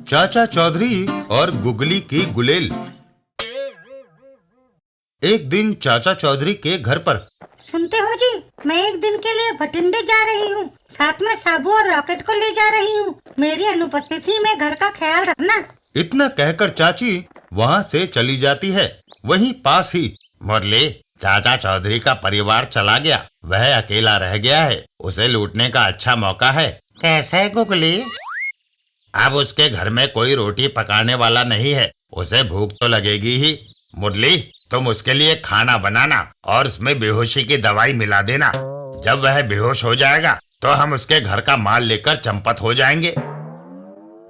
चाचा चौधरी और गुगली की गुलेल। एक दिन चाचा चौधरी के घर पर। सुनते हो जी, मैं एक दिन के लिए भटिंडे जा रही हूँ, साथ में साबू और रॉकेट को ले जा रही हूँ। मेरी अनुपस्थिति में घर का ख्याल रखना। इतना कहकर चाची वहाँ से चली जाती है। वहीं पास ही मुरली, चाचा चौधरी का परिवार चला गया, वह अकेला रह गया है, उसे लूटने का अच्छा मौका है। कैसे गुगली? अब उसके घर में कोई रोटी पकाने वाला नहीं है, उसे भूख तो लगेगी ही। मुरली, तुम उसके लिए खाना बनाना और उसमें बेहोशी की दवाई मिला देना। जब वह बेहोश हो जाएगा तो हम उसके घर का माल लेकर चंपत हो जाएंगे।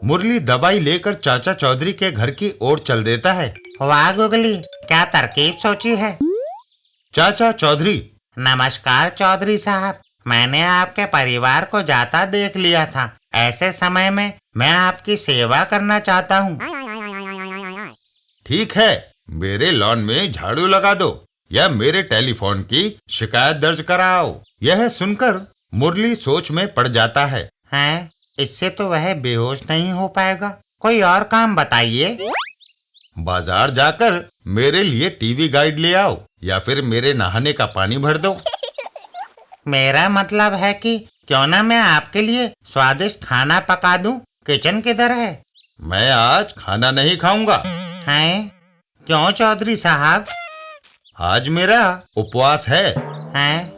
मुरली दवाई लेकर चाचा चौधरी के घर की ओर चल देता है। वाह गुगली, क्या तरकीब सोची है। चाचा चौधरी। नमस्कार चौधरी साहब, मैंने आपके परिवार को जाता देख लिया था। ऐसे समय में मैं आपकी सेवा करना चाहता हूँ। ठीक है, मेरे लॉन में झाड़ू लगा दो या मेरे टेलीफोन की शिकायत दर्ज कराओ। यह सुनकर मुरली सोच में पड़ जाता है। हैं, इससे तो वह बेहोश नहीं हो पाएगा, कोई और काम बताइए। बाजार जाकर मेरे लिए टीवी गाइड ले आओ या फिर मेरे नहाने का पानी भर दो। मेरा मतलब है कि क्यों ना मैं आपके लिए स्वादिष्ट खाना पका दूं। किचन किधर है? मैं आज खाना नहीं खाऊंगा। हैं? क्यों चौधरी साहब? आज मेरा उपवास है। हैं?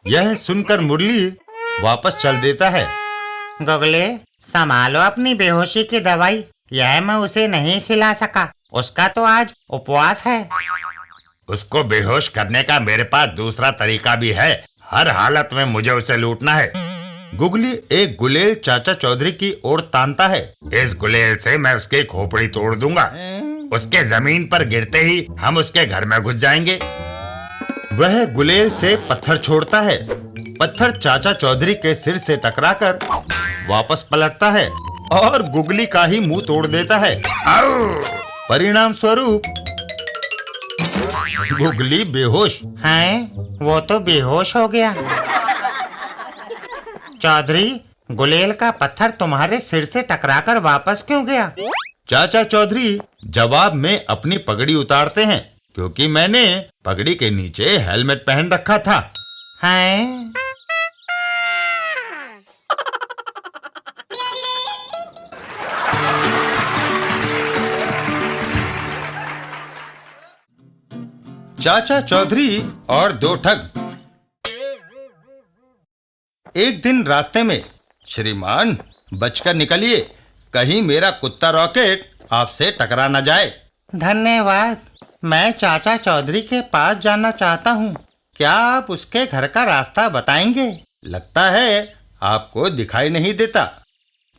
यह सुनकर मुरली वापस चल देता है। गुगले, संभालो अपनी बेहोशी की दवाई, यह मैं उसे नहीं खिला सका, उसका तो आज उपवास है। उसको बेहोश करने का मेरे पास दूसरा तरीका भी है, हर हालत में मुझे उसे लूटना है। गुगली एक गुलेल चाचा चौधरी की ओर तानता है। इस गुलेल से मैं उसकी खोपड़ी तोड़ दूंगा, उसके जमीन पर गिरते ही हम उसके घर में घुस जाएंगे। वह गुलेल से पत्थर छोड़ता है, पत्थर चाचा चौधरी के सिर से टकराकर वापस पलटता है और गुगली का ही मुंह तोड़ देता है। परिणाम स्वरूप गुगली बेहोश। हैं? वो तो बेहोश हो गया। चौधरी, गुलेल का पत्थर तुम्हारे सिर से टकराकर वापस क्यों गया? चाचा चौधरी जवाब में अपनी पगड़ी उतारते हैं, क्योंकि मैंने पगड़ी के नीचे हेलमेट पहन रखा था। हैं? चाचा चौधरी और दो ठग। एक दिन रास्ते में, श्रीमान बचकर निकलिए, कहीं मेरा कुत्ता रॉकेट आपसे टकरा न जाए। धन्यवाद, मैं चाचा चौधरी के पास जाना चाहता हूँ, क्या आप उसके घर का रास्ता बताएंगे? लगता है आपको दिखाई नहीं देता।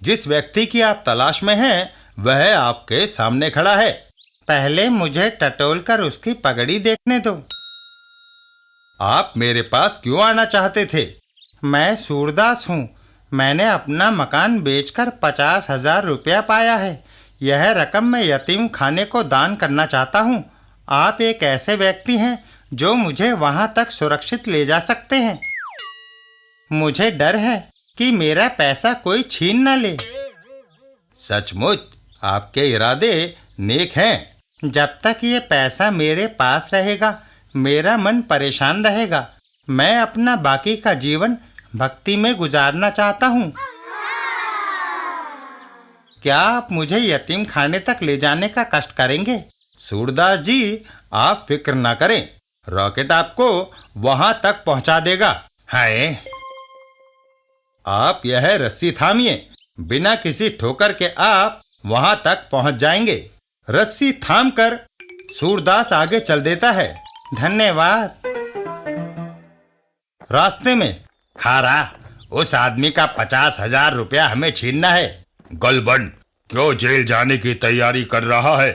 जिस व्यक्ति की आप तलाश में हैं, वह आपके सामने खड़ा है। पहले मुझे टटोल कर उसकी पगड़ी देखने दो। आप मेरे पास क्यों आना चाहते थे? मैं सूरदास हूँ, मैंने अपना मकान बेचकर 50,000 रुपया पाया है। यह रकम मैं यतीम खाने को दान करना चाहता हूँ। आप एक ऐसे व्यक्ति हैं जो मुझे वहाँ तक सुरक्षित ले जा सकते हैं। मुझे डर है कि मेरा पैसा कोई छीन न ले। सचमुच आपके इरादे नेक हैं। जब तक ये पैसा मेरे पास रहेगा, मेरा मन परेशान रहेगा। मैं अपना बाकी का जीवन भक्ति में गुजारना चाहता हूँ। क्या आप मुझे यतीम खाने तक ले जाने का कष्ट करेंगे? सूरदास जी, आप फिक्र ना करें, रॉकेट आपको वहां तक पहुंचा देगा। है? आप यह रस्सी थामिए, बिना किसी ठोकर के आप वहां तक पहुंच जाएंगे। रस्सी थामकर सूरदास आगे चल देता है। धन्यवाद। रास्ते में, खारा, उस आदमी का 50,000 रुपया हमें छीनना है। गलबन क्यों जेल जाने की तैयारी कर रहा है?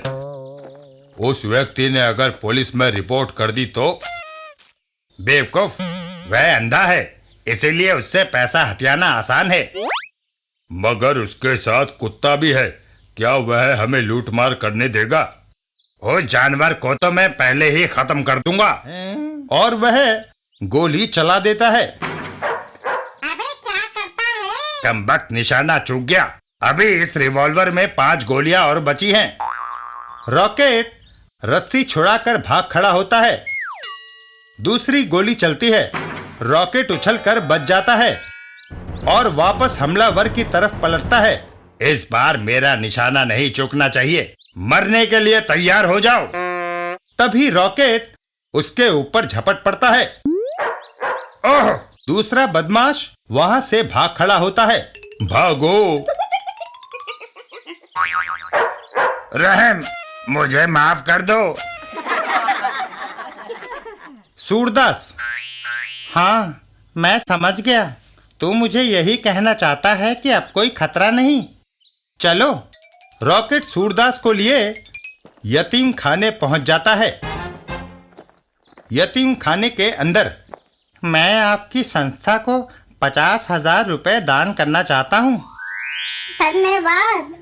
उस व्यक्ति ने अगर पुलिस में रिपोर्ट कर दी तो? बेवकूफ, वह अंधा है, इसीलिए उससे पैसा हथियाना आसान है। मगर उसके साथ कुत्ता भी है, क्या वह हमें लूटमार करने देगा? उस जानवर को तो मैं पहले ही खत्म कर दूंगा। और वह गोली चला देता है। अबे क्या करता है? कमबख्त, निशाना चूक गया। अभी इस रिवॉल्वर में 5 गोलियां और बची हैं। रॉकेट रस्सी छुड़ाकर भाग खड़ा होता है। दूसरी गोली चलती है। रॉकेट उछलकर बच जाता है और वापस हमलावर की तरफ पलटता है। इस बार मेरा निशाना नहीं चूकना चाहिए। मरने के लिए तैयार हो जाओ। तभी रॉकेट उसके ऊपर झपट पड़ता है। ओह! दूसरा बदमाश वहां से भाग खड़ा होता है। भागो! रहम, मुझे माफ कर दो। सूरदास, हाँ मैं समझ गया। तू मुझे यही कहना चाहता है कि अब कोई खतरा नहीं। चलो। रॉकेट सूरदास को लिए यतीम खाने पहुंच जाता है। यतीम खाने के अंदर, मैं आपकी संस्था को 50,000 रुपए दान करना चाहता हूँ। धन्यवाद।